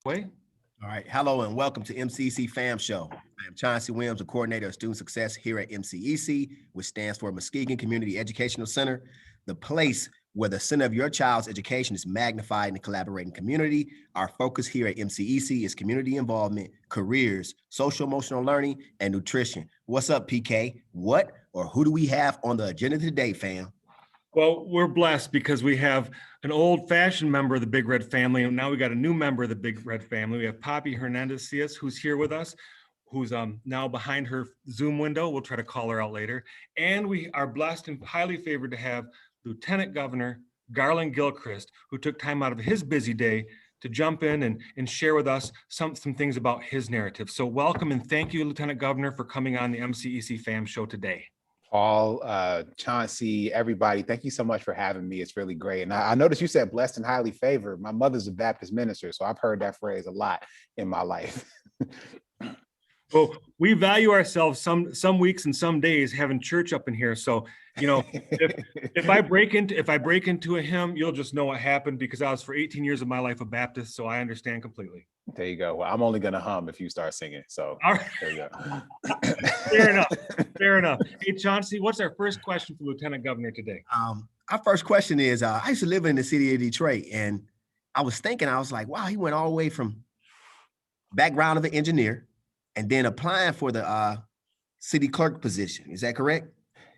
Way. All right. Hello and welcome to MCEC Fam Show. I am Chauncey Williams, a coordinator of student success here at MCEC, which stands for Muskegon Community Education Center, the place where the center of your child's education is magnified in the collaborating community. Our focus here at MCEC is community involvement, careers, social emotional learning, and nutrition. What's up, PK? What or who do we have on the agenda today, fam? Well, we're blessed because we have an old-fashioned member of the Big Red family, and now we got a new member of the Big Red family. We have Poppy Hernandez-Cias, who's here with us, who's now behind her Zoom window. We'll try to call her out later. And we are blessed and highly favored to have Lieutenant Governor Garlin GilChrist, who took time out of his busy day to jump in and share with us some things about his narrative. So welcome and thank you, Lieutenant Governor, for coming on the MCEC Fam Show today. Paul, Chauncey, everybody, thank you so much for having me. It's really great. And I noticed you said blessed and highly favored. My mother's a Baptist minister, so I've heard that phrase a lot in my life. Well, we value ourselves some weeks and some days having church up in here. So, you know, if I break into a hymn, you'll just know what happened because I was for 18 years of my life a Baptist, so I understand completely. There you go. Well, I'm only gonna hum if you start singing. So all right. There you go. Fair enough. Fair enough. Hey, Chauncey, what's our first question for Lieutenant Governor today? Our first question is, I used to live in the city of Detroit, and I was like, wow, he went all the way from background of an engineer and then applying for the city clerk position. Is that correct?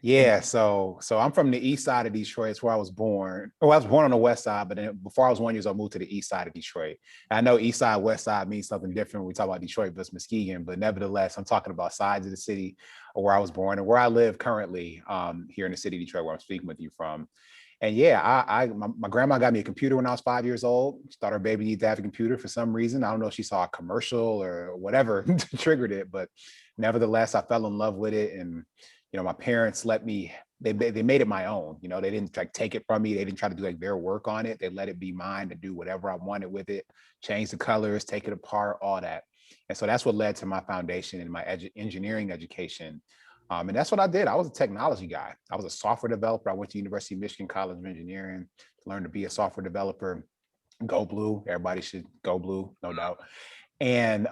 Yeah, so I'm from the east side of Detroit. It's where I was born. Well, I was born on the west side, but then before I was 1 year old, I moved to the east side of Detroit. And I know east side, west side means something different when we talk about Detroit versus Muskegon, but nevertheless, I'm talking about sides of the city where I was born and where I live currently here in the city of Detroit, where I'm speaking with you from. And yeah, my grandma got me a computer when I was 5 years old. She thought her baby needed to have a computer for some reason. I don't know if she saw a commercial or whatever triggered it, but nevertheless, I fell in love with it. And you know, my parents let me, they made it my own. You know, they didn't like take it from me. They didn't try to do like their work on it. They let it be mine to do whatever I wanted with it, change the colors, take it apart, all that. And so that's what led to my foundation in my engineering education. And that's what I did. I was a technology guy. I was a software developer. I went to University of Michigan College of Engineering to learn to be a software developer. Go blue. Everybody should go blue, no doubt. And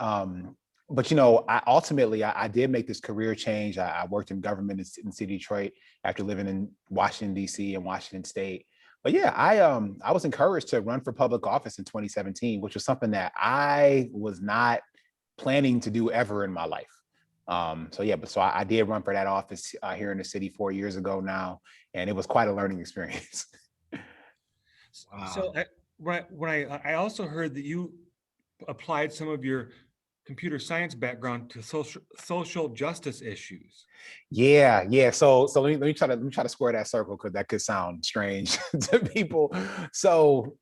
but you know, I did make this career change. I worked in government in city Detroit after living in Washington, D.C. and Washington State. But yeah, I was encouraged to run for public office in 2017, which was something that I was not planning to do ever in my life. So I did run for that office here in the city 4 years ago now, and it was quite a learning experience. Wow. So I also heard that you applied some of your computer science background to social justice issues. Yeah. So let me try to square that circle because that could sound strange to people. So,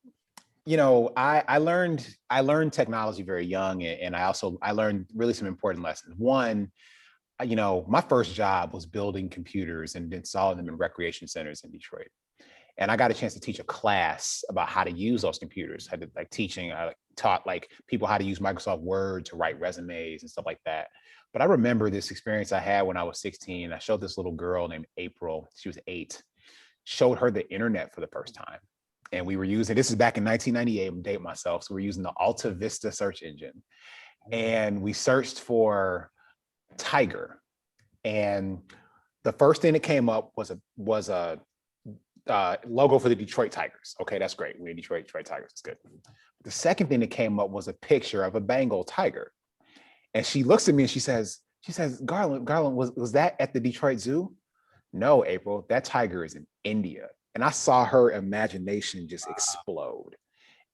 you know, I learned technology very young, and I learned really some important lessons. One, you know, my first job was building computers and installing them in recreation centers in Detroit. And I got a chance to teach a class about how to use those computers. I did I taught like people how to use Microsoft Word to write resumes and stuff like that. But I remember this experience I had when I was 16. I showed this little girl named April. She was 8. Showed her the internet for the first time. And we were using, this is back in 1998, I'm dating myself. So we're using the Alta Vista search engine. And we searched for tiger. And the first thing that came up was a logo for the Detroit Tigers. Okay, that's great. We're Detroit Tigers. It's good. The second thing that came up was a picture of a Bengal tiger. And she looks at me and she says, Garlin, was that at the Detroit Zoo? No, April, that tiger is in India. And I saw her imagination just explode.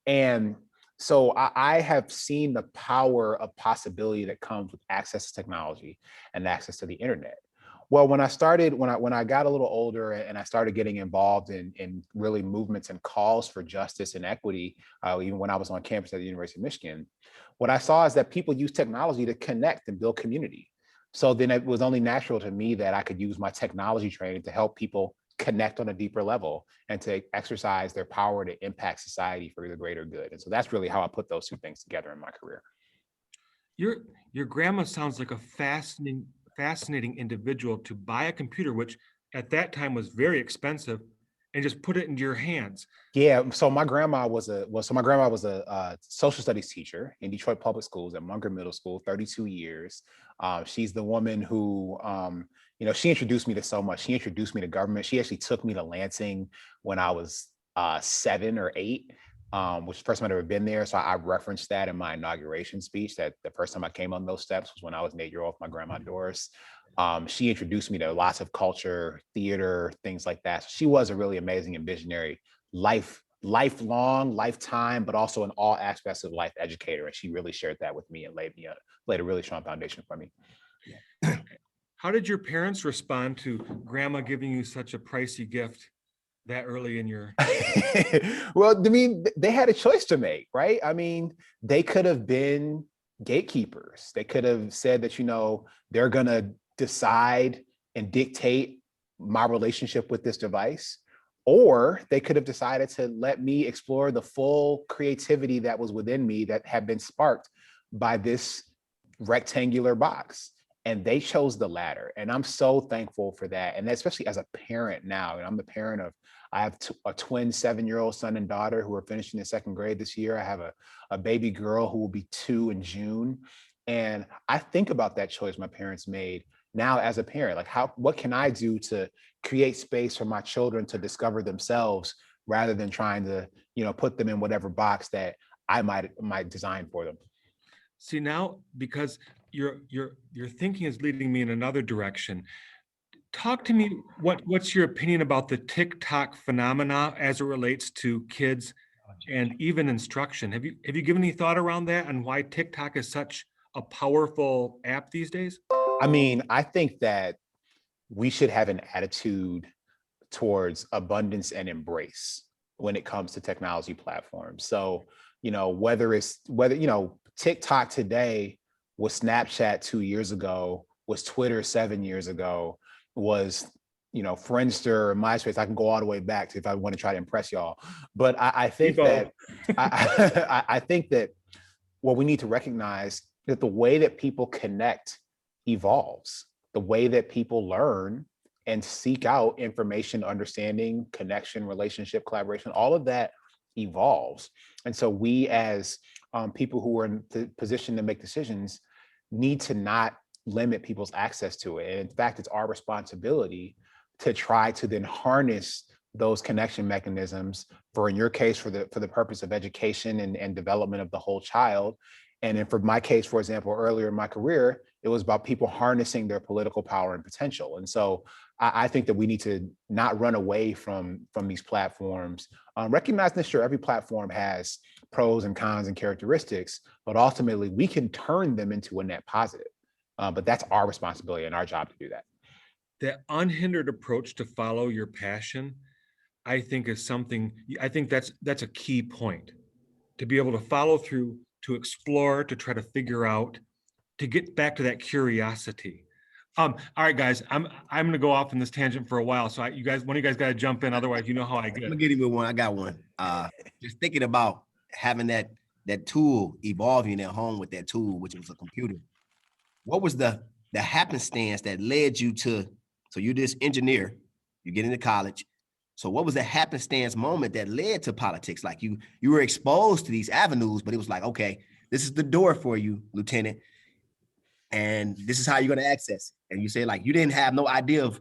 And so I have seen the power of possibility that comes with access to technology and access to the internet. Well, when I got a little older and I started getting involved in really movements and calls for justice and equity, even when I was on campus at the University of Michigan, what I saw is that people use technology to connect and build community. So then it was only natural to me that I could use my technology training to help people connect on a deeper level and to exercise their power to impact society for the greater good. And so that's really how I put those two things together in my career. Your grandma sounds like a fascinating individual to buy a computer, which at that time was very expensive, and just put it into your hands. Yeah, so my grandma was a social studies teacher in Detroit Public Schools at Munger Middle School, 32 years. She's the woman who, she introduced me to so much. She introduced me to government. She actually took me to Lansing when I was 7 or 8, which is the first time I'd ever been there. So I referenced that in my inauguration speech, that the first time I came on those steps was when I was an 8-year-old with my grandma Doris. She introduced me to lots of culture, theater, things like that. So she was a really amazing and visionary lifetime, but also in all aspects of life educator. And she really shared that with me and laid a really strong foundation for me. How did your parents respond to grandma giving you such a pricey gift that early in your? Well, I mean, they had a choice to make, right? I mean, they could have been gatekeepers. They could have said that, they're going to decide and dictate my relationship with this device. Or they could have decided to let me explore the full creativity that was within me that had been sparked by this rectangular box. And they chose the latter. And I'm so thankful for that. And especially as a parent now, and I'm the parent of, I have a twin 7-year-old son and daughter who are finishing the 2nd grade this year. I have a baby girl who will be 2 in June. And I think about that choice my parents made now as a parent, like what can I do to create space for my children to discover themselves rather than trying to, put them in whatever box that I might design for them. See, now, because your thinking is leading me in another direction. Talk to me, what's your opinion about the TikTok phenomena as it relates to kids and even instruction? Have you given any thought around that and why TikTok is such a powerful app these days? I mean, I think that we should have an attitude towards abundance and embrace when it comes to technology platforms. So, whether TikTok today was Snapchat 2 years ago, was Twitter 7 years ago, was, Friendster, MySpace. I can go all the way back to if I want to try to impress y'all. But I think that I think that what we need to recognize that the way that people connect evolves. The way that people learn and seek out information, understanding, connection, relationship, collaboration, all of that evolves. And so we as people who are in the position to make decisions need to not limit people's access to it. And in fact, it's our responsibility to try to then harness those connection mechanisms for, in your case, for the purpose of education and development of the whole child. And then for my case, for example, earlier in my career, it was about people harnessing their political power and potential. And so I think that we need to not run away from these platforms, recognizing that sure, every platform has pros and cons and characteristics, but ultimately we can turn them into a net positive. But that's our responsibility and our job to do that. The unhindered approach to follow your passion, I think is something, I think that's a key point, to be able to follow through, to explore, to try to figure out, to get back to that curiosity. All right, guys, I'm going to go off on this tangent for a while. So one of you guys got to jump in. Otherwise, you know how I get. I'm gonna get him with one. I got one. Just thinking about having that tool, evolving at home with that tool, which was a computer. What was the happenstance that led you to? So you're this engineer, you get into college. So what was the happenstance moment that led to politics? Like you were exposed to these avenues, but it was like, okay, this is the door for you, Lieutenant. And this is how you're going to access it. And you say, like, you didn't have no idea of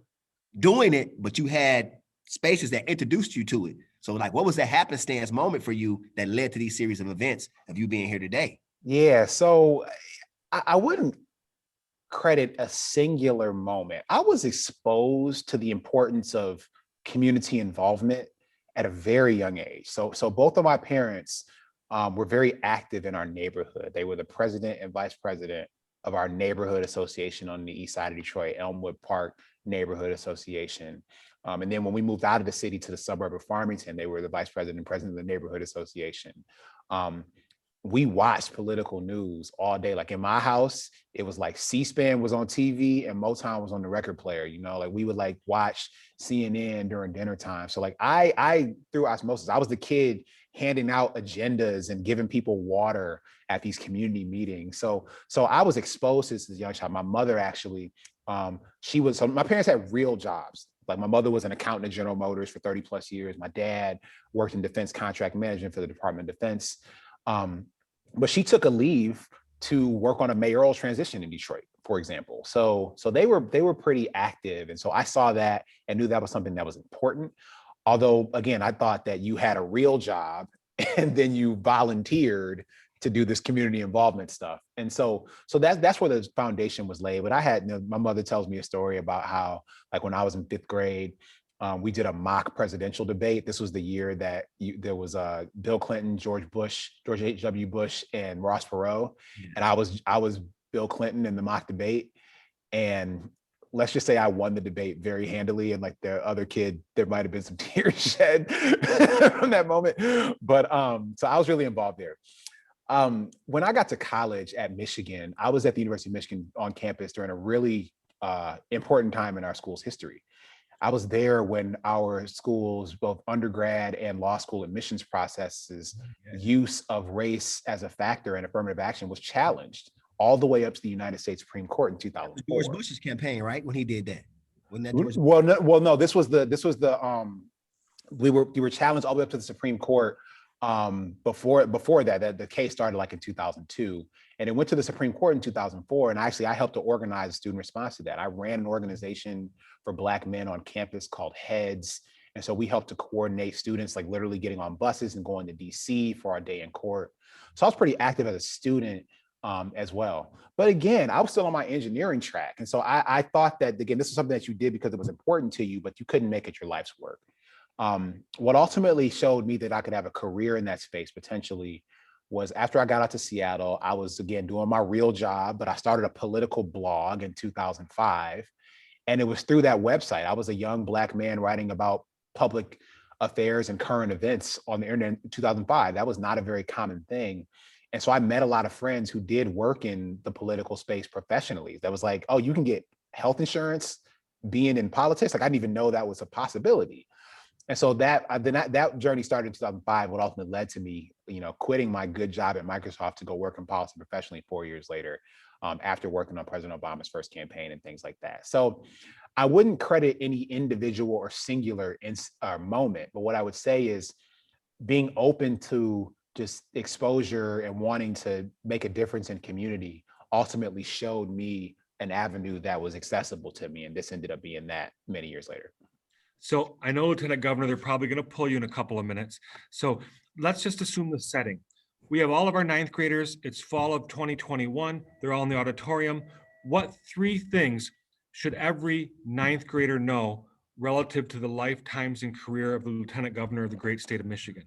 doing it, but you had spaces that introduced you to it. So like, what was the happenstance moment for you that led to these series of events of you being here today? Yeah, so I wouldn't credit a singular moment. I was exposed to the importance of community involvement at a very young age. So both of my parents were very active in our neighborhood. They were the president and vice president of our neighborhood association on the east side of Detroit, Elmwood Park Neighborhood Association. And then when we moved out of the city to the suburb of Farmington, they were the vice president and president of the neighborhood association. We watched political news all day. Like in my house, it was like C-SPAN was on TV and Motown was on the record player, like we would like watch CNN during dinner time. So like I through osmosis, I was the kid handing out agendas and giving people water at these community meetings. So I was exposed to this as a young child. My mother actually, my parents had real jobs. Like my mother was an accountant at General Motors for 30 plus years. My dad worked in defense contract management for the Department of Defense. But she took a leave to work on a mayoral transition in Detroit, for example. So they were pretty active. And so I saw that and knew that was something that was important. Although, again, I thought that you had a real job and then you volunteered to do this community involvement stuff. And so that's where the foundation was laid. But I had, my mother tells me a story about how, like when I was in 5th grade, we did a mock presidential debate. This was the year that there was Bill Clinton, George H.W. Bush, and Ross Perot. And I was Bill Clinton in the mock debate. And let's just say I won the debate very handily. And like the other kid, there might've been some tears shed from that moment. But so I was really involved there. When I got to college at Michigan, I was at the University of Michigan on campus during a really important time in our school's history. I was there when our school's both undergrad and law school admissions processes use of race as a factor in affirmative action was challenged all the way up to the United States Supreme Court in 2004. George Bush's campaign, right? When he did that. Wasn't that George? Well, no, this was the we were challenged all the way up to the Supreme Court. Before that, the case started like in 2002, and it went to the Supreme Court in 2004. And actually, I helped to organize a student response to that. I ran an organization for Black men on campus called Heads. And so we helped to coordinate students, like literally getting on buses and going to DC for our day in court. So I was pretty active as a student as well. But again, I was still on my engineering track. And so I thought that, again, this is something that you did because it was important to you, but you couldn't make it your life's work. What ultimately showed me that I could have a career in that space potentially was after I got out to Seattle, I was again doing my real job, but I started a political blog in 2005. And it was through that website. I was a young Black man writing about public affairs and current events on the internet in 2005. That was not a very common thing. And so I met a lot of friends who did work in the political space professionally. That was like, oh, you can get health insurance being in politics. Like I didn't even know that was a possibility. And so that journey started in 2005, what ultimately led to me, quitting my good job at Microsoft to go work in policy professionally 4 years later, after working on President Obama's first campaign and things like that. So I wouldn't credit any individual or singular moment, but what I would say is being open to just exposure and wanting to make a difference in community ultimately showed me an avenue that was accessible to me. And this ended up being that many years later. So I know, Lieutenant Governor, they're probably going to pull you in a couple of minutes. So let's just assume the setting. We have all of our 9th graders. It's fall of 2021. They're all in the auditorium. What 3 things should every 9th grader know relative to the lifetimes and career of the Lieutenant Governor of the great state of Michigan?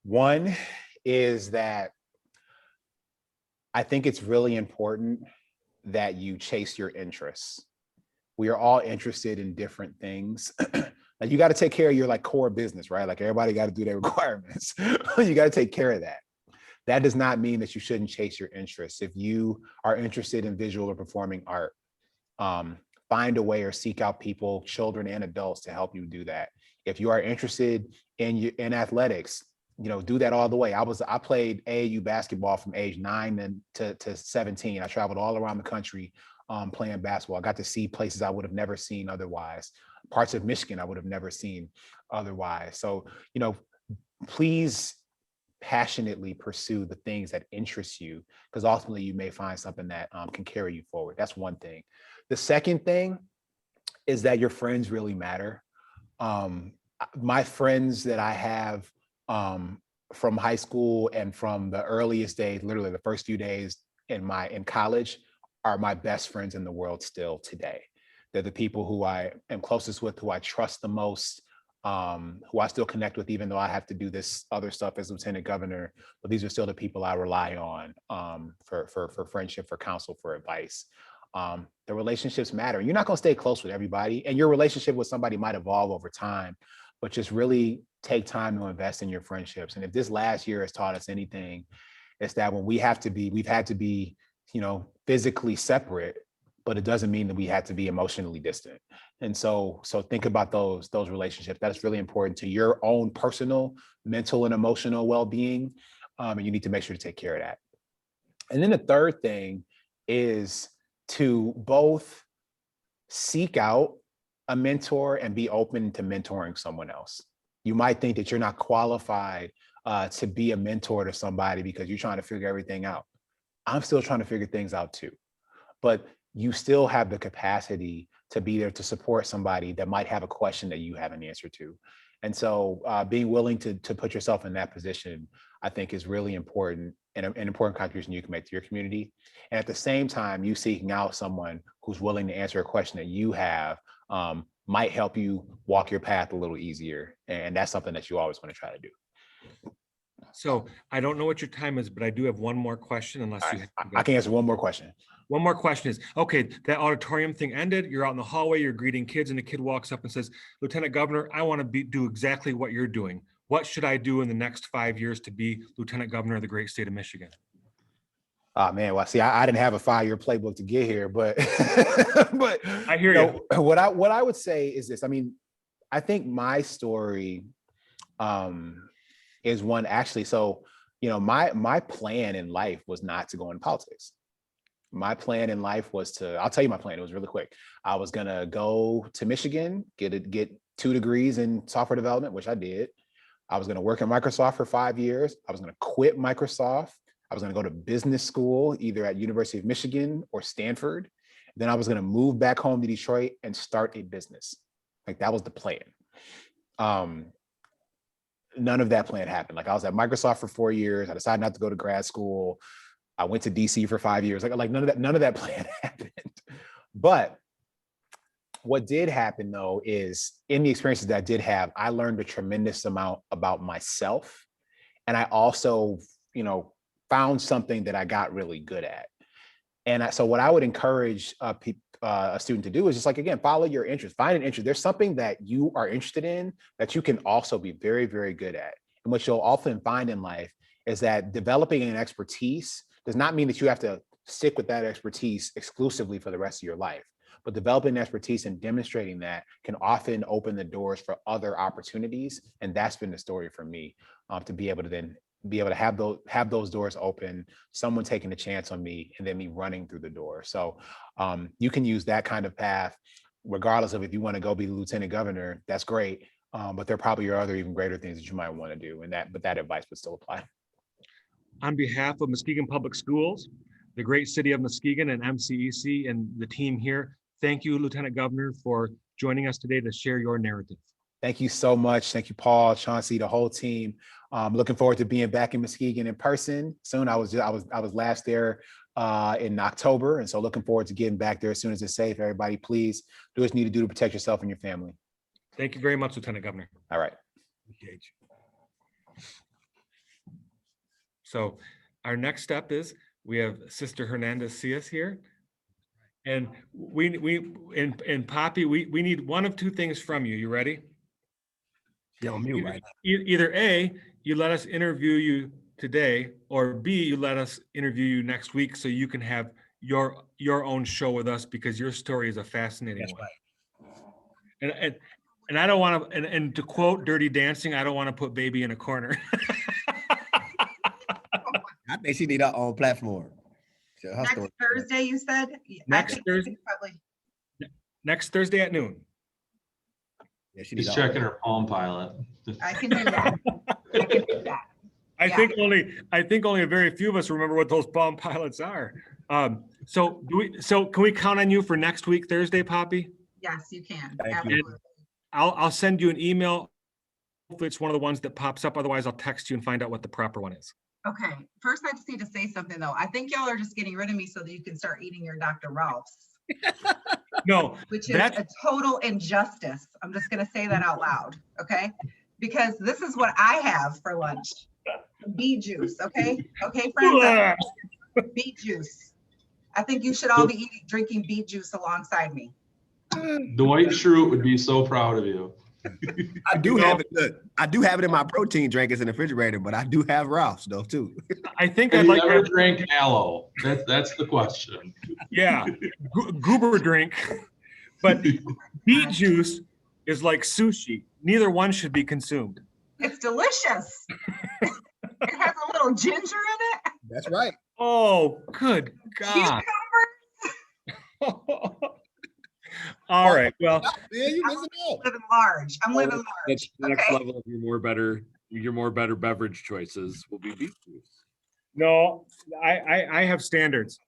One is that I think it's really important that you chase your interests. We are all interested in different things. Like you got to take care of your like core business, right? Like everybody got to do their requirements. You got to take care of that. That does not mean that you shouldn't chase your interests. If you are interested in visual or performing art, find a way or seek out people, children and adults, to help you do that. If you are interested in athletics, do that all the way. I played AAU basketball from age 9 to 17. I traveled all around the country playing basketball. I got to see places I would have never seen otherwise, parts of Michigan I would have never seen otherwise. So, please passionately pursue the things that interest you, because ultimately you may find something that can carry you forward. That's one thing. The second thing is that your friends really matter. My friends that I have from high school and from the earliest days, literally the first few days in college, are my best friends in the world still today. They're the people who I am closest with, who I trust the most, who I still connect with, even though I have to do this other stuff as Lieutenant Governor. But these are still the people I rely on for friendship, for counsel, for advice. The relationships matter. You're not going to stay close with everybody, and your relationship with somebody might evolve over time, but just really take time to invest in your friendships. And if this last year has taught us anything, it's that when we've had to be, physically separate, but it doesn't mean that we had to be emotionally distant. And so think about those relationships. That's really important to your own personal, mental, and emotional well-being. And you need to make sure to take care of that. And then the third thing is to both seek out a mentor and be open to mentoring someone else. You might think that you're not qualified to be a mentor to somebody because you're trying to figure everything out. I'm still trying to figure things out too, but you still have the capacity to be there to support somebody that might have a question that you have an answer to. And so being willing to put yourself in that position, I think is really important and an important contribution you can make to your community. And at the same time, you seeking out someone who's willing to answer a question that you have might help you walk your path a little easier. And that's something that you always want to try to do. So I don't know what your time is, but I do have one more question unless you have I can answer one more question. One more question is, okay, that auditorium thing ended, you're out in the hallway, you're greeting kids, and a kid walks up and says, Lieutenant Governor, I want to do exactly what you're doing. What should I do in the next 5 years to be Lieutenant Governor of the great state of Michigan? Oh man, well, see, I didn't have a 5-year playbook to get here, but but I hear you. What I would say is this. I mean, I think my story is one actually. So, my plan in life was not to go into politics. My plan in life was I'll tell you my plan. It was really quick. I was gonna go to Michigan, get 2 degrees in software development, which I did. I was gonna work at Microsoft for 5 years. I was gonna quit Microsoft. I was gonna go to business school, either at University of Michigan or Stanford. Then I was gonna move back home to Detroit and start a business. Like that was the plan. None of that plan happened. Like I was at Microsoft for 4 years. I decided not to go to grad school. I went to DC for 5 years. Like none of that plan happened. But what did happen though is in the experiences that I did have, I learned a tremendous amount about myself. And I also, found something that I got really good at. And so what I would encourage a student to do is just like, again, follow your interest, find an interest. There's something that you are interested in that you can also be very, very good at. And what you'll often find in life is that developing an expertise does not mean that you have to stick with that expertise exclusively for the rest of your life. But developing expertise and demonstrating that can often open the doors for other opportunities. And that's been the story for me, to be able to have those doors open, someone taking a chance on me, and then me running through the door. So you can use that kind of path, regardless of if you want to go be lieutenant governor, that's great. But there probably are other even greater things that you might want to do. But that advice would still apply. On behalf of Muskegon Public Schools, the great city of Muskegon, and MCEC and the team here, thank you, Lieutenant Governor, for joining us today to share your narrative. Thank you so much. Thank you, Paul, Chauncey, the whole team. Looking forward to being back in Muskegon in person soon. I was last there in October, and so looking forward to getting back there as soon as it's safe. Everybody, please do what you need to do to protect yourself and your family. Thank you very much, Lieutenant Governor. All right. So our next step is we have Sister Hernandez-Cias here. And Poppy, we need one of 2 things from you. You ready? Yeah, I'm mute right now. Either A, you let us interview you today, or B, you let us interview you next week so you can have your own show with us, because your story is a fascinating one. Right. And I don't want to, and to quote Dirty Dancing, I don't want to put baby in a corner. I think she need her own platform. Next Thursday, you said? Next Thursday, next Thursday at noon. Yeah, she's checking her Palm Pilot. I can do that. I can do that. I think only a very few of us remember what those Palm Pilots are. So can we count on you for next week, Thursday, Poppy? Yes, you can. Absolutely. I'll send you an email if it's one of the ones that pops up. Otherwise, I'll text you and find out what the proper one is. Okay. First, I just need to say something though. I think y'all are just getting rid of me so that you can start eating your Dr. Ralph's. No, which is a total injustice. I'm just going to say that out loud. Okay. Because this is what I have for lunch. Beet juice. Okay. Okay, friends. Beet juice. I think you should all be drinking beet juice alongside me. Dwight Schrute would be so proud of you. I do have it good. I do have it in my protein drink. It's in the refrigerator, but I do have Ralph's though too. I think I'd I'd like to drink aloe. That's the question. Yeah, goober drink. But beet juice is like sushi. Neither one should be consumed. It's delicious. It has a little ginger in it. That's right. Oh, good God. All right, well, Man, you missing out. Living large. I'm living large. That's the next Okay. level of your more better beverage choices will be beet juice. no, I have standards.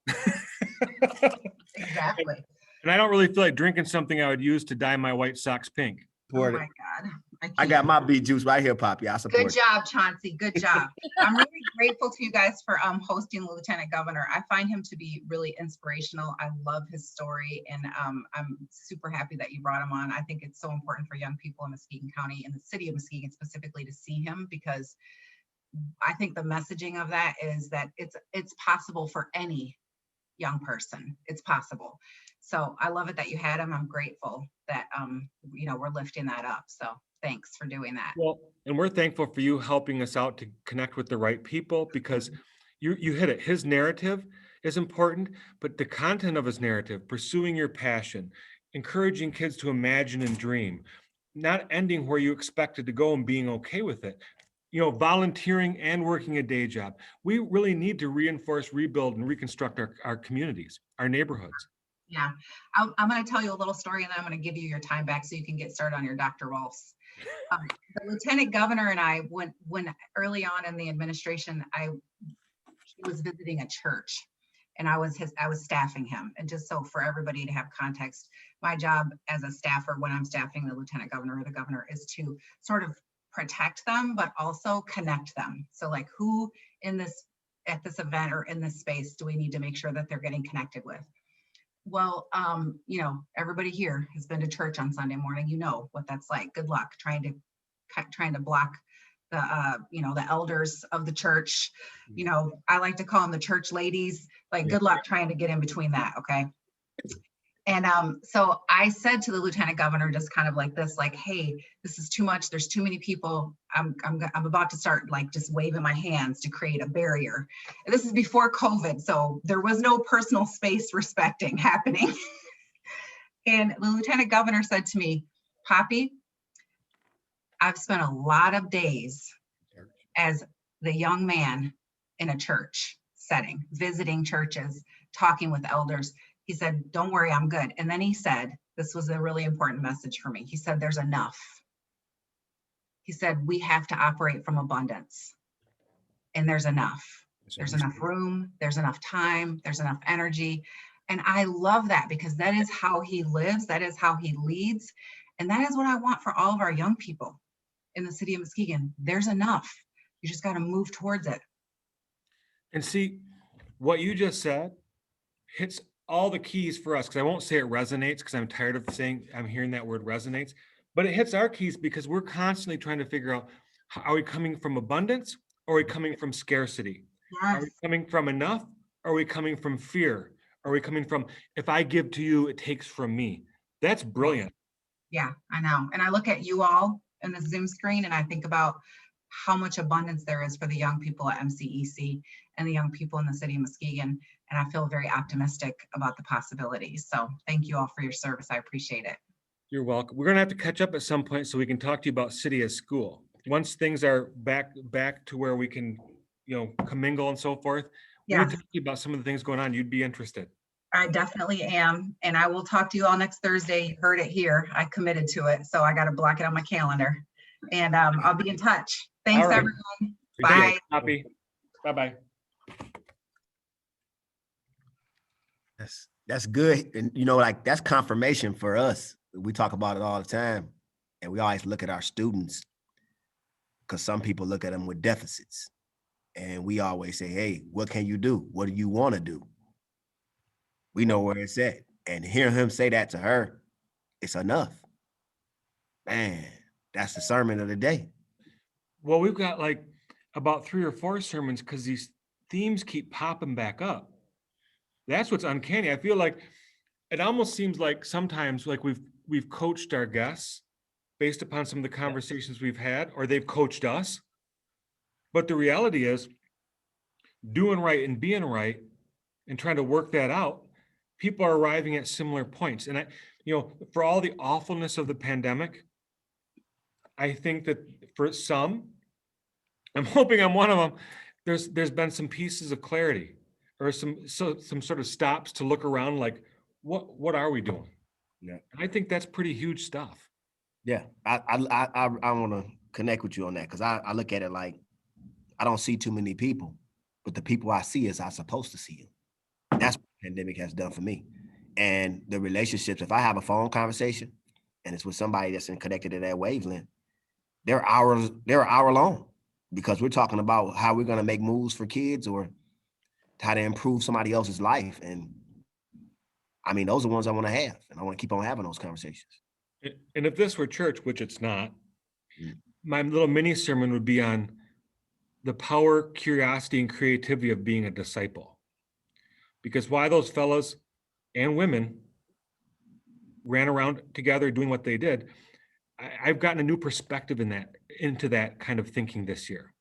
Exactly. And I don't really feel like drinking something I would use to dye my white socks pink. Oh Support my it. God. I got my beet juice right here, Poppy. I support Good job, Chauncey. Good job. I'm really grateful to you guys for hosting the Lieutenant Governor. I find him to be really inspirational. I love his story, and I'm super happy that you brought him on. I think it's so important for young people in Muskegon County and the city of Muskegon specifically to see him, because I think the messaging of that is that it's possible for any young person. It's possible. So I love it that you had him. I'm grateful that we're lifting that up. So thanks for doing that. Well, and we're thankful for you helping us out to connect with the right people, because you hit it. His narrative is important, but the content of his narrative, pursuing your passion, encouraging kids to imagine and dream, not ending where you expected to go and being okay with it. Volunteering and working a day job. We really need to reinforce, rebuild, and reconstruct our communities, our neighborhoods. Yeah, I'm going to tell you a little story, and then I'm going to give you your time back so you can get started on your Dr. Rolfs. The Lieutenant Governor and I, when early on in the administration, he was visiting a church, and I was staffing him. And just so for everybody to have context, my job as a staffer when I'm staffing the Lieutenant Governor or the governor is to sort of protect them, but also connect them. So like, who at this event or in this space do we need to make sure that they're getting connected with? Well, everybody here has been to church on Sunday morning. You know what that's like. Good luck trying to block the elders of the church. I like to call them the church ladies. Like, good luck trying to get in between that. Okay. And so I said to the Lieutenant Governor, just kind of like this, like, hey, this is too much. There's too many people. I'm about to start like just waving my hands to create a barrier. And this is before COVID, so there was no personal space respecting happening. And the Lieutenant Governor said to me, Poppy, I've spent a lot of days as the young man in a church setting, visiting churches, talking with elders. He said, don't worry, I'm good. And then he said, this was a really important message for me. He said, there's enough. He said, we have to operate from abundance. And there's enough. There's enough room. There's enough time. There's enough energy. And I love that, because that is how he lives. That is how he leads. And that is what I want for all of our young people in the city of Muskegon. There's enough. You just got to move towards it. And see, what you just said hits all the keys for us, because I won't say it resonates, because I'm tired of I'm hearing that word resonates, but it hits our keys because we're constantly trying to figure out, are we coming from abundance, or are we coming from scarcity? Yes. Are we coming from enough? Or are we coming from fear? Are we coming from, if I give to you, it takes from me? That's brilliant. Yeah, I know. And I look at you all in the Zoom screen, and I think about how much abundance there is for the young people at MCEC and the young people in the city of Muskegon. And I feel very optimistic about the possibilities. So thank you all for your service. I appreciate it. You're welcome. We're going to have to catch up at some point so we can talk to you about city as school. Once things are back to where we can, commingle and so forth. We're Yeah, going to talk to you about some of the things going on. You'd be interested. I definitely am. And I will talk to you all next Thursday. You heard it here. I committed to it. So I got to block it on my calendar. And I'll be in touch. Thanks, All right. everyone. Thanks, Bye. Poppy. Bye-bye. That's good. And like that's confirmation for us. We talk about it all the time. And we always look at our students, because some people look at them with deficits. And we always say, hey, what can you do? What do you want to do? We know where it's at. And hearing him say that to her, it's enough. Man, that's the sermon of the day. Well, we've got like about 3 or 4 sermons because these themes keep popping back up. That's what's uncanny. I feel like it almost seems like sometimes like we've coached our guests based upon some of the conversations we've had, or they've coached us. But the reality is, doing right and being right and trying to work that out, people are arriving at similar points. And for all the awfulness of the pandemic, I think that for some, I'm hoping I'm one of them, there's been some pieces of clarity, or some sort of stops to look around like, what are we doing? Yeah. I think that's pretty huge stuff. Yeah, I want to connect with you on that because I look at it like I don't see too many people, but the people I see is I'm supposed to see them. That's what the pandemic has done for me. And the relationships, if I have a phone conversation and it's with somebody that's connected to that wavelength, they're hour long because we're talking about how we're going to make moves for kids or how to improve somebody else's life. And I mean, those are the ones I want to have, and I want to keep on having those conversations. And if this were church, which it's not, Mm. my little mini sermon would be on the power, curiosity, and creativity of being a disciple. Because why those fellas and women ran around together doing what they did, I've gotten a new perspective into that kind of thinking this year,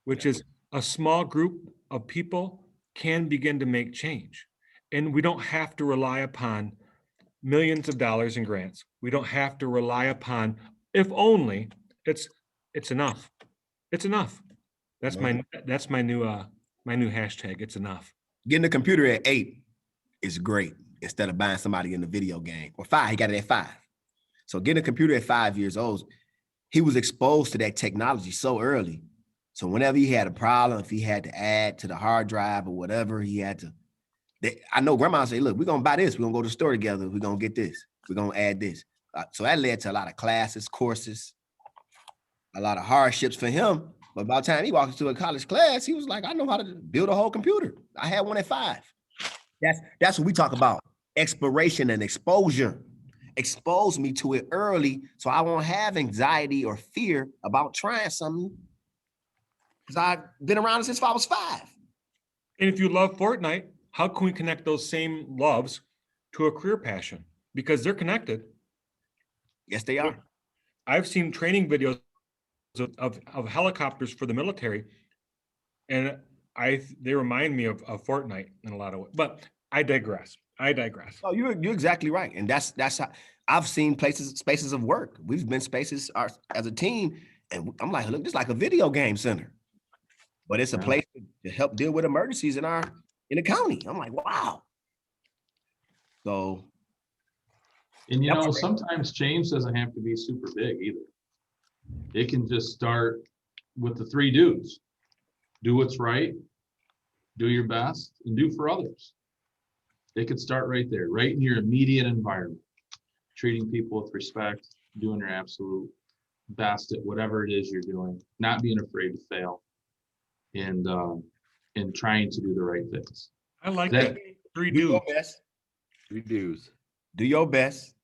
which is a small group of people can begin to make change. And we don't have to rely upon millions of dollars in grants. We don't have to rely upon, if only it's enough. It's enough. That's my new hashtag. It's enough. Getting a computer at 8 is great instead of buying somebody in the video game. Or 5, he got it at 5. So getting a computer at 5 years old, he was exposed to that technology so early. So whenever he had a problem, if he had to add to the hard drive or whatever, he had to. I know grandma say, look, we're going to buy this. We're going to go to the store together. We're going to get this. We're going to add this. So that led to a lot of classes, courses, a lot of hardships for him. But by the time he walked into a college class, he was like, I know how to build a whole computer. I had one at 5. That's what we talk about. Exploration and exposure. Expose me to it early so I won't have anxiety or fear about trying something. Because I've been around since I was 5. And if you love Fortnite, how can we connect those same loves to a career passion? Because they're connected. Yes, they are. I've seen training videos of helicopters for the military, and they remind me of Fortnite in a lot of ways. But I digress. Oh, you're exactly right. And that's how I've seen spaces of work. We've been spaces as a team, and I'm like, look, this is like a video game center. But it's a place to help deal with emergencies in the county. I'm like, wow. So, And you know, sometimes change doesn't have to be super big either. It can just start with the 3 dudes. Do what's right, do your best, and do for others. They could start right there, right in your immediate environment. Treating people with respect, doing your absolute best at whatever it is you're doing, not being afraid to fail, and trying to do the right things. I like that. 3 do your dudes. best. 3 dues. Do your best.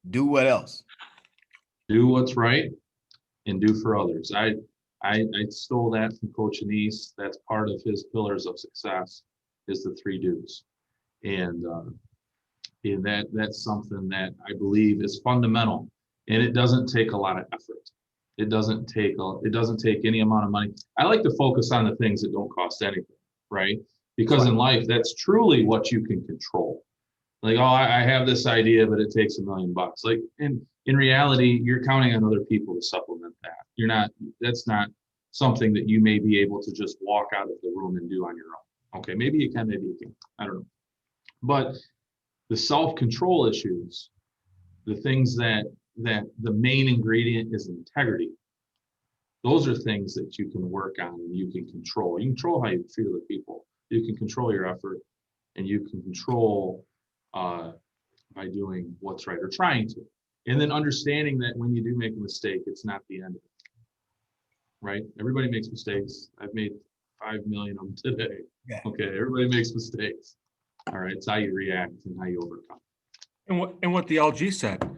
Do what else? Do what's right and do for others. I stole that from Coach Anise. That's part of his pillars of success is the 3 dudes. And that's something that I believe is fundamental, and it doesn't take a lot of effort. It doesn't take any amount of money. I like to focus on the things that don't cost anything, right? Because in life, that's truly what you can control. Like, oh, I have this idea, but it takes $1 million. Like, in reality, you're counting on other people to supplement that. That's not something that you may be able to just walk out of the room and do on your own. Okay, maybe you can, maybe you can't. I don't know. But the self-control issues, the things that the main ingredient is integrity. Those are things that you can work on and you can control. You control how you feel with people. You can control your effort, and you can control by doing what's right or trying to. And then understanding that when you do make a mistake, it's not the end of it. Right? Everybody makes mistakes. I've made 5 million of them today. Yeah. Okay, everybody makes mistakes. All right, it's how you react and how you overcome. And what the LG said,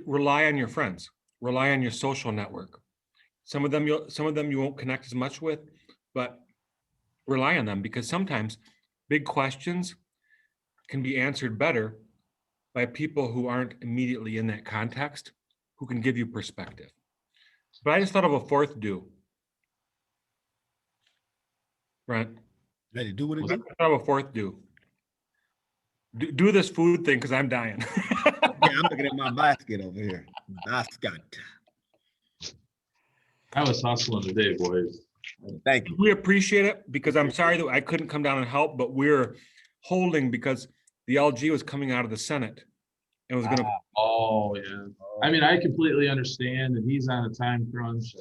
rely on your friends, rely on your social network. Some of them you won't connect as much with, but rely on them, because sometimes big questions can be answered better by people who aren't immediately in that context, who can give you perspective. But I just thought of a 4th do. Brent? Ready to do what it do? I thought of a 4th do. Do this food thing, because I'm dying. Yeah, I'm looking at my basket over here. Basket. I was hustling today, boys. Thank you. We appreciate it, because I'm sorry that I couldn't come down and help, but we're holding because the LG was coming out of the Senate and was gonna, Oh, yeah. I mean, I completely understand, and he's on a time crunch.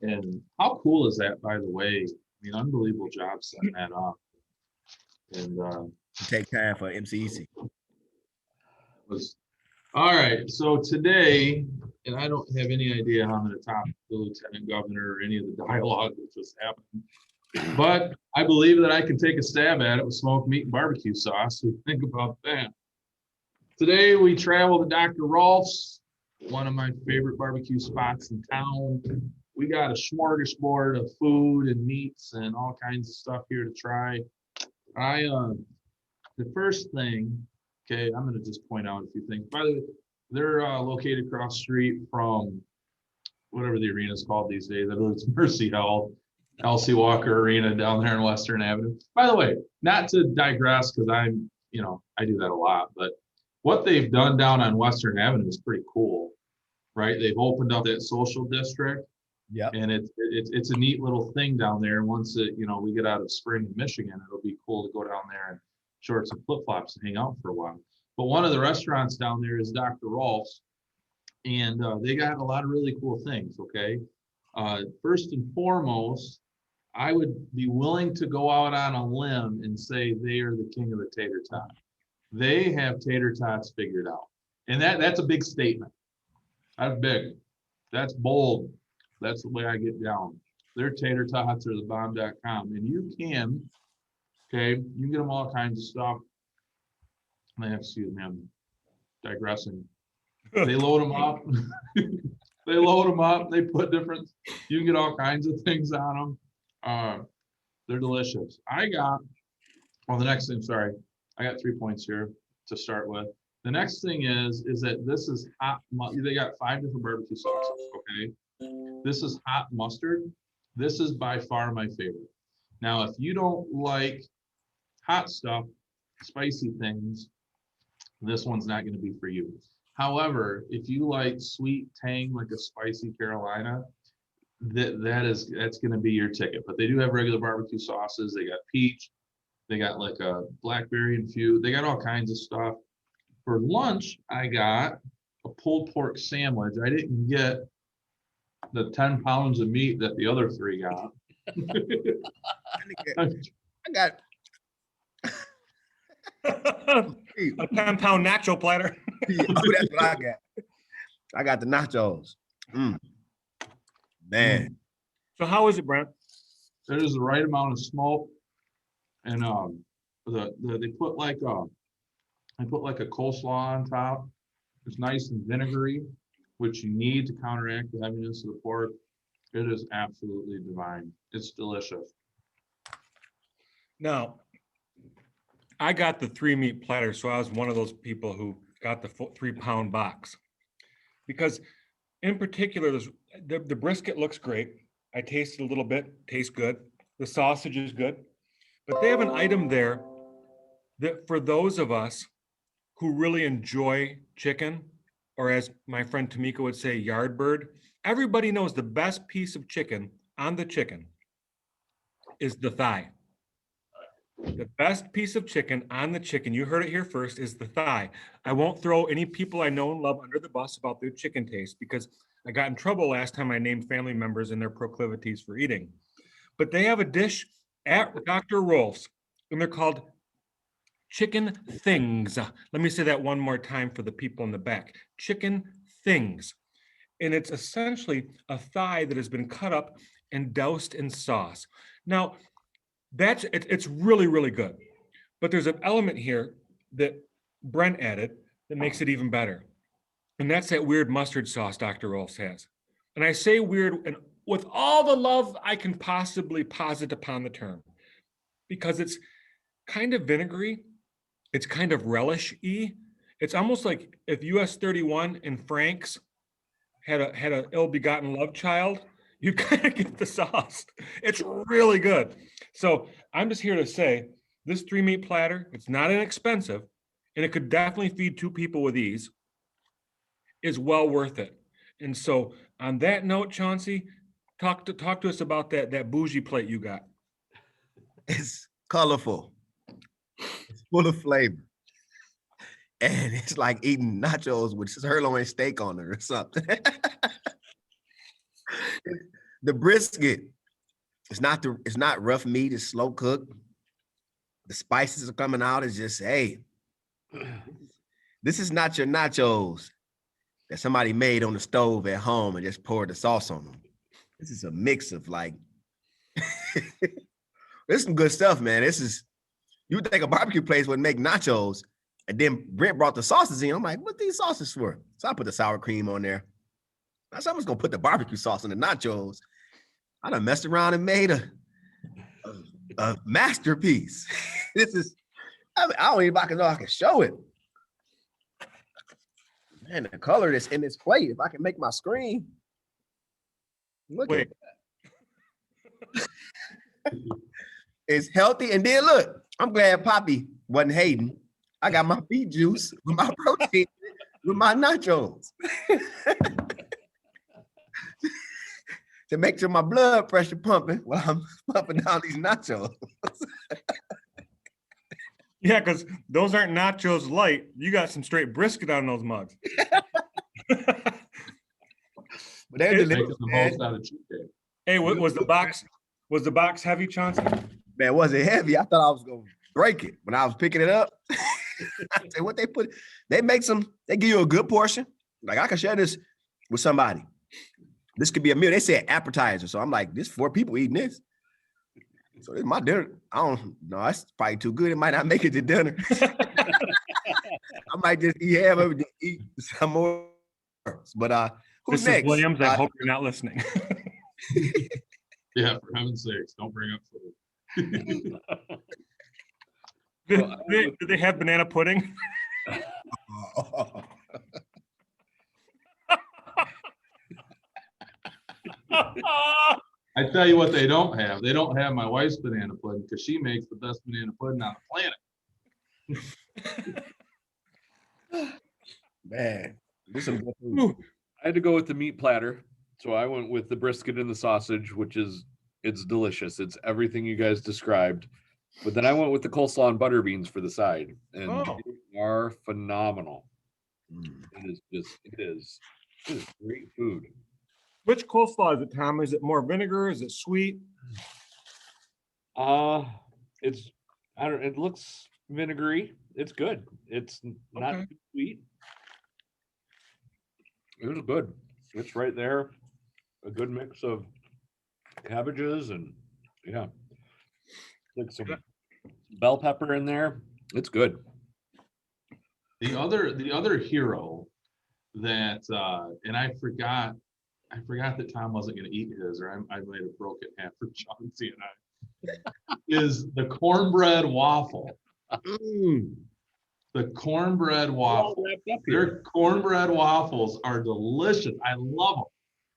And how cool is that, by the way? I mean, unbelievable job setting that up. And Take time for MCEC. was all right. So today, and I don't have any idea how I'm going to top the lieutenant governor or any of the dialogue that just happened, but I believe that I can take a stab at it with smoked meat and barbecue sauce. So think about that. Today we travel to Dr. Rolf's, one of my favorite barbecue spots in town. We got a smorgasbord of food and meats and all kinds of stuff here to try. The first thing, okay, I'm going to just point out a few things. By the way, they're located across the street from whatever the arena is called these days. I believe it's Mercy Health, Elsie Walker Arena down there in Western Avenue. By the way, not to digress, because I do that a lot, but what they've done down on Western Avenue is pretty cool, right? They've opened up that social district. Yep. And it's a neat little thing down there. Once we get out of spring in Michigan, it'll be cool to go down there in shorts and flip-flops and hang out for a while. But one of the restaurants down there is Dr. Rolf's, and they got a lot of really cool things, okay? First and foremost, I would be willing to go out on a limb and say they are the king of the tater tot. They have tater tots figured out. And that's a big statement. That's big. That's bold. That's the way I get down. Their tater tots are the bomb.com. And you can get them all kinds of stuff. Excuse me, I'm digressing. They load them up. They load them up. They put different, you can get all kinds of things on them. They're delicious. I got 3 points here to start with. The next thing is that this is hot. They got 5 different barbecue sauces, okay? This is hot mustard. This is by far my favorite. Now, if you don't like hot stuff, spicy things, this one's not going to be for you. However, if you like sweet tang, like a spicy Carolina, that's going to be your ticket. But they do have regular barbecue sauces. They got peach. They got like a blackberry infused. They got all kinds of stuff. For lunch, I got a pulled pork sandwich. I didn't get the 10 pounds of meat that the other 3 got. I got a 10-pound nacho platter. that's what I got. I got the nachos. Man. So how is it, Brent? It is the right amount of smoke, and they put like a coleslaw on top. It's nice and vinegary, which you need to counteract the heaviness of the pork. It is absolutely divine. It's delicious. Now, I got the 3-meat platter, so I was one of those people who got the 3-pound box. Because in particular, the brisket looks great. I tasted a little bit, tastes good. The sausage is good. But they have an item there that for those of us who really enjoy chicken, or as my friend Tamika would say, yard bird, everybody knows the best piece of chicken on the chicken is the thigh. The best piece of chicken on the chicken, you heard it here first, is the thigh. I won't throw any people I know and love under the bus about their chicken taste, because I got in trouble last time I named family members and their proclivities for eating. But they have a dish at Dr. Rolf's, and they're called chicken things. Let me say that one more time for the people in the back. Chicken things. And it's essentially a thigh that has been cut up and doused in sauce. Now, it's really, really good. But there's an element here that Brent added that makes it even better. And that's that weird mustard sauce Dr. Rolf's has. And I say weird and with all the love I can possibly posit upon the term, because it's kind of vinegary. It's kind of relish-y. It's almost like if US 31 and Frank's had a ill-begotten love child, you kind of get the sauce. It's really good. So I'm just here to say this 3-meat platter, it's not inexpensive, and it could definitely feed 2 people with ease, is well worth it. And so on that note, Chauncey, talk to us about that bougie plate you got. It's colorful. It's full of flavor. and it's like eating nachos with sirloin steak on it or something. The brisket, it's not rough meat, it's slow cooked. The spices are coming out. It's just, hey, this is not your nachos that somebody made on the stove at home and just poured the sauce on them. This is a mix of like, this is some good stuff, man. This is, you would think a barbecue place would make nachos, and then Brent brought the sauces in. I'm like, what these sauces for? So I put the sour cream on there. Now someone's gonna put the barbecue sauce on the nachos. I done messed around and made a masterpiece. This is, I don't even know I can show it. Man, the color that's in this plate, if I can make my screen. Look at it. It's healthy. And then look, I'm glad Poppy wasn't hating. I got my beet juice with my protein, with my nachos. To make sure my blood pressure pumping while I'm pumping down these nachos. Yeah, because those aren't nachos light. You got some straight brisket on those mugs. But they're Making delicious, the man. most out of cheat day. Hey, was the box heavy, Chauncey? Man, was it heavy? I thought I was gonna break it when I was picking it up. I said, what they put? They give you a good portion. Like I can share this with somebody. This could be a meal. They said appetizer. So I'm like, this 4 people eating this. So this is my dinner. I don't know. That's probably too good. It might not make it to dinner. I might just eat half of it, just eat some more. But who's Mrs. next? Williams, I hope you're not listening. Yeah, for heaven's sakes, don't bring up food. Did they have banana pudding? I tell you what they don't have. They don't have my wife's banana pudding because she makes the best banana pudding on the planet. Man, this is some good food. I had to go with the meat platter. So I went with the brisket and the sausage, it's delicious. It's everything you guys described. But then I went with the coleslaw and butter beans for the side, and they are phenomenal. It is great food. Which coleslaw is it, Tom? Is it more vinegar? Is it sweet? It looks vinegary. It's good. It's not Okay. too sweet. It was good. It's right there. A good mix of cabbages and like some bell pepper in there. It's good. The other hero that and I forgot that Tom wasn't going to eat his, or I might have broke it half for Chauncey and I. Is the cornbread waffle. The cornbread waffle. Their cornbread waffles are delicious. I love them.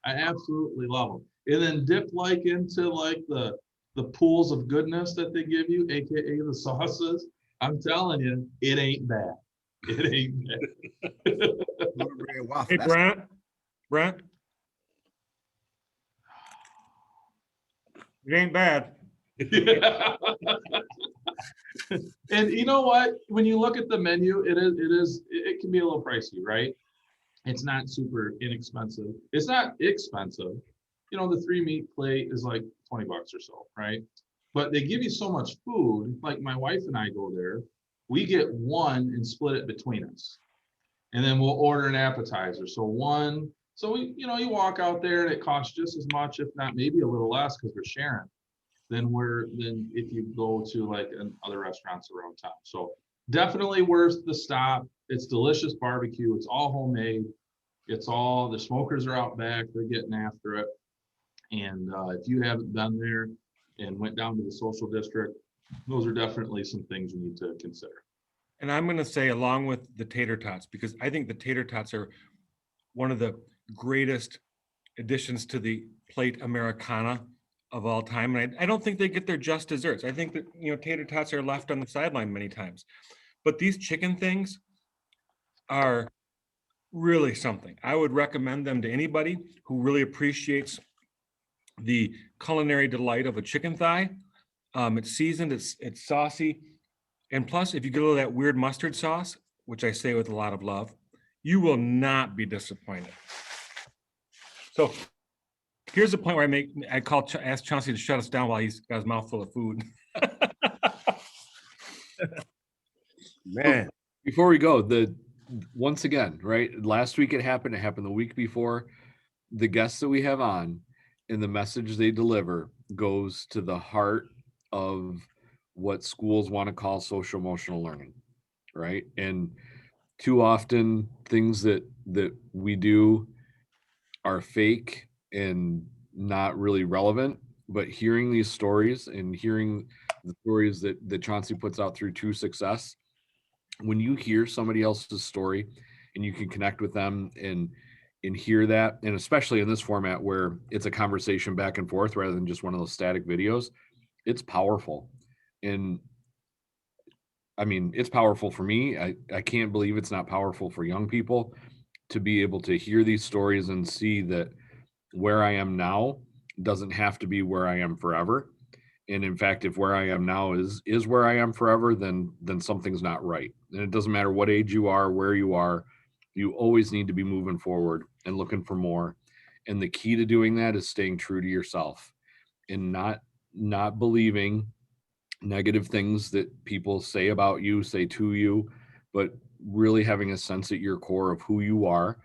I absolutely love them. And then dip like into like the pools of goodness that they give you, aka the sauces. I'm telling you, it ain't bad. It ain't bad. Cornbread waffle. Hey, That's- Brent. It ain't bad. And you know what? When you look at the menu, it can be a little pricey, right? It's not super inexpensive. It's not expensive. You know, the 3 meat plate is like $20 or so, right? But they give you so much food. Like my wife and I go there, we get one and split it between us. And then we'll order an appetizer. So you walk out there and it costs just as much, if not maybe a little less, because we're sharing than if you go to like other restaurants around town. So definitely worth the stop. It's delicious barbecue. It's all homemade. The smokers are out back. They're getting after it. And if you haven't been there and went down to the social district, those are definitely some things you need to consider. And I'm going to say along with the tater tots, because I think the tater tots are one of the greatest additions to the plate Americana of all time. And I don't think they get their just desserts. I think that, tater tots are left on the sideline many times. But these chicken things are really something. I would recommend them to anybody who really appreciates the culinary delight of a chicken thigh. It's seasoned, it's saucy. And plus, if you get a little of that weird mustard sauce, which I say with a lot of love, you will not be disappointed. So here's the point where ask Chauncey to shut us down while he's got his mouth full of food. Man, Before we go, once again, right? Last week it happened the week before. The guests that we have on and the message they deliver goes to the heart of what schools want to call social emotional learning, right? And too often things that we do are fake and not really relevant, but hearing these stories and hearing the stories that Chauncey puts out through True Success, when you hear somebody else's story and you can connect with them and hear that, and especially in this format where it's a conversation back and forth rather than just one of those static videos, it's powerful. And I mean, it's powerful for me. I can't believe it's not powerful for young people to be able to hear these stories and see that where I am now doesn't have to be where I am forever. And in fact, if where I am now is where I am forever, then something's not right. And it doesn't matter what age you are, where you are, you always need to be moving forward and looking for more. And the key to doing that is staying true to yourself and not believing negative things that people say about you, say to you, but really having a sense at your core of who you are,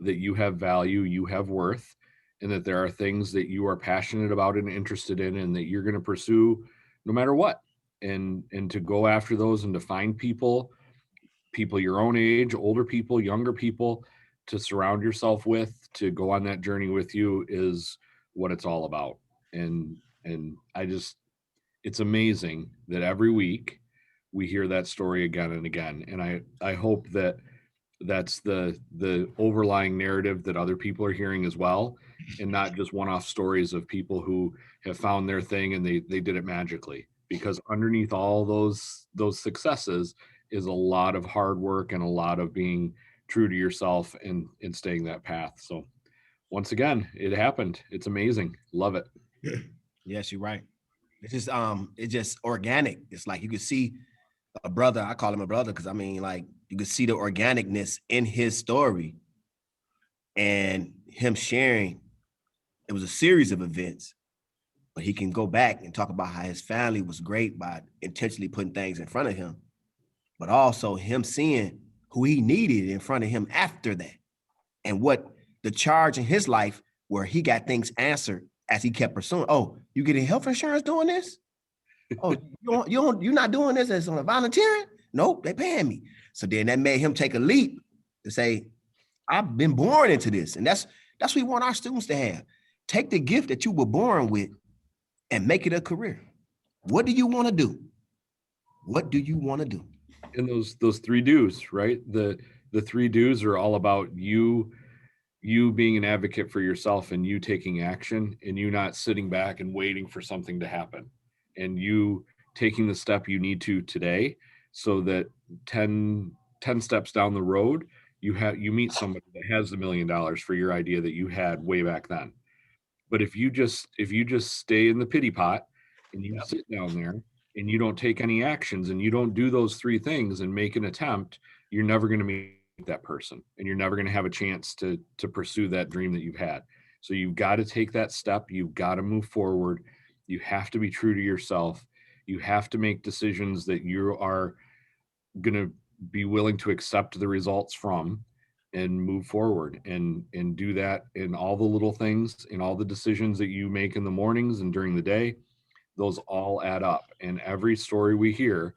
that you have value, you have worth, and that there are things that you are passionate about and interested in and that you're going to pursue no matter what. And to go after those and to find people your own age, older people, younger people to surround yourself with, to go on that journey with you is what it's all about. And it's amazing that every week we hear that story again and again. And I hope that that's the overlying narrative that other people are hearing as well, and not just one-off stories of people who have found their thing and they did it magically. Because underneath all those successes is a lot of hard work and a lot of being true to yourself and staying that path. So once again, it happened. It's amazing. Love it. yes, you're right. It's just organic. It's like you could see a brother. I call him a brother because I mean, like, you could see the organicness in his story and him sharing. It was a series of events, but he can go back and talk about how his family was great by intentionally putting things in front of him, but also him seeing who he needed in front of him after that, and what the charge in his life where he got things answered as he kept pursuing. Oh, you getting health insurance doing this? Oh, you're not doing this as on a volunteering? Nope, they paying me. So then that made him take a leap to say, I've been born into this. And that's what we want our students to have. Take the gift that you were born with and make it a career. What do you want to do? What do you want to do? And those 3 do's, right? The 3 do's are all about you being an advocate for yourself and you taking action and you not sitting back and waiting for something to happen, and you taking the step you need to today so that 10 steps down the road, you meet somebody that has $1 million for your idea that you had way back then. But if you just stay in the pity pot and you sit down there and you don't take any actions and you don't do those 3 things and make an attempt, you're never going to meet that person and you're never going to have a chance to pursue that dream that you've had. So you've got to take that step. You've got to move forward. You have to be true to yourself. You have to make decisions that you are going to be willing to accept the results from and move forward and do that in all the little things, in all the decisions that you make in the mornings and during the day. Those all add up. And every story we hear,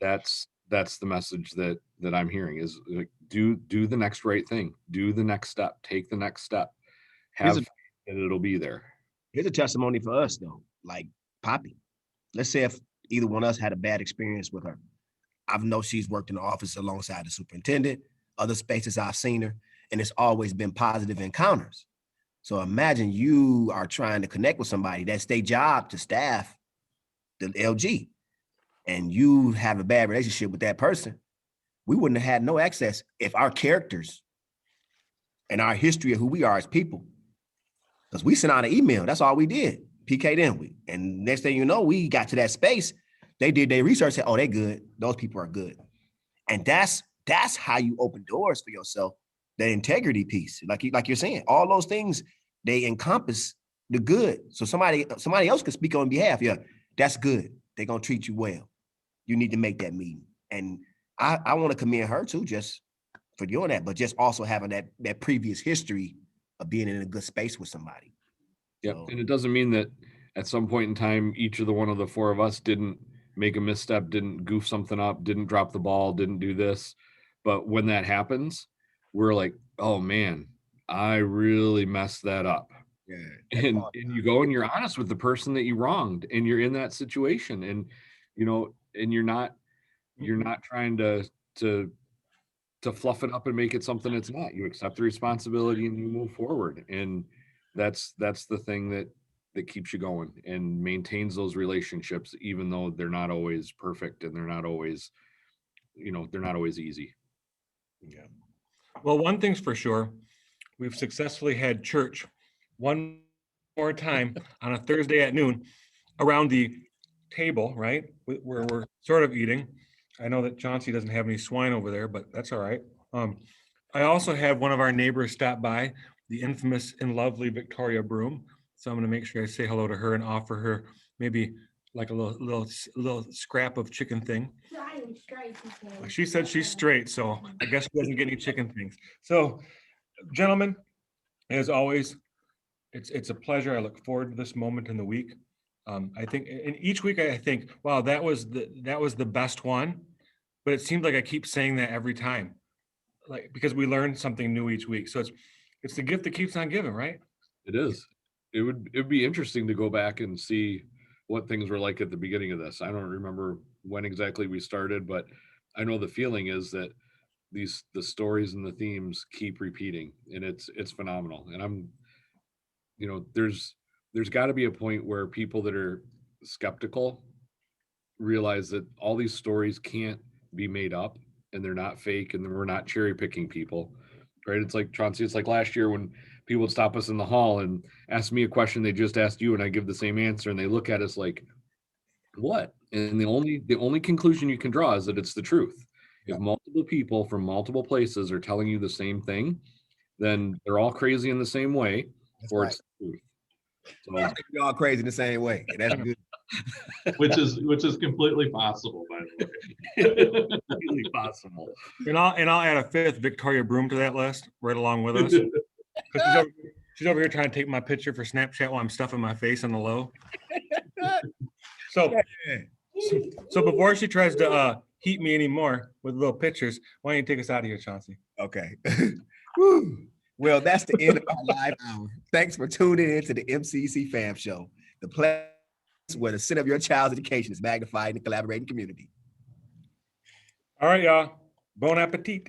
that's the message that I'm hearing is like, do the next right thing, do the next step, take the next step, have faith that it'll be there. Here's a testimony for us though, like Poppy. Let's say if either one of us had a bad experience with her. I know she's worked in the office alongside the superintendent, other spaces I've seen her, and it's always been positive encounters. So imagine you are trying to connect with somebody, that's their job to staff the LG, and you have a bad relationship with that person. We wouldn't have had no access if our characters and our history of who we are as people, because we sent out an email, that's all we did, PK didn't we? And next thing you know, we got to that space, they did their research, said, oh, they good, those people are good. And that's That's how you open doors for yourself. That integrity piece, like you're saying, all those things, they encompass the good. So somebody else could speak on behalf. Yeah, that's good. They're gonna treat you well. You need to make that meeting. And I want to commend her too, just for doing that, but just also having that previous history of being in a good space with somebody. Yep. So, And it doesn't mean that at some point in time, each of the one of the four of us didn't make a misstep, didn't goof something up, didn't drop the ball, didn't do this. But when that happens, we're like, oh man, I really messed that up. yeah. And you go and you're honest with the person that you wronged, and you're in that situation, and and you're not trying to fluff it up and make it something it's not. You accept the responsibility and you move forward. And that's the thing that keeps you going and maintains those relationships, even though they're not always perfect and they're not always easy. Yeah. Well, one thing's for sure, we've successfully had church one more time on a Thursday at noon around the table, right? Where we're sort of eating. I know that Chauncey doesn't have any swine over there, but that's all right. I also had one of our neighbors stop by, the infamous and lovely Victoria Broom. So I'm going to make sure I say hello to her and offer her maybe like a little scrap of chicken thing. She said she's straight, so I guess she doesn't get any chicken things. So, gentlemen, as always, it's a pleasure. I look forward to this moment in the week. I think, and each week I think, wow, that was the best one. But it seems like I keep saying that every time, like because we learn something new each week. So it's the gift that keeps on giving, right? It is. It'd be interesting to go back and see what things were like at the beginning of this. I don't remember when exactly we started, but I know the feeling is that the stories and the themes keep repeating, and it's phenomenal. And I'm, there's got to be a point where people that are skeptical realize that all these stories can't be made up and they're not fake, and we're not cherry picking people, right? It's like Chauncey, it's like last year when people would stop us in the hall and ask me a question they just asked you, and I give the same answer, and they look at us like, what? And the only conclusion you can draw is that it's the truth. If multiple people from multiple places are telling you the same thing, then they're all crazy in the same way, or it's the truth. So You're all crazy in the same way. That's good. which is completely possible, by the way. completely possible. And I'll add a fifth Victoria Broom to that list right along with us. 'Cause she's over here trying to take my picture for Snapchat while I'm stuffing my face on the low. So before she tries to heat me anymore with little pictures, why don't you take us out of here, Chauncey? Okay. Woo. Well, that's the end of our live hour. Thanks for tuning in to the MCEC Fam Show, the place where the center of your child's education is magnified in the collaborating community. All right, y'all. Bon appetit.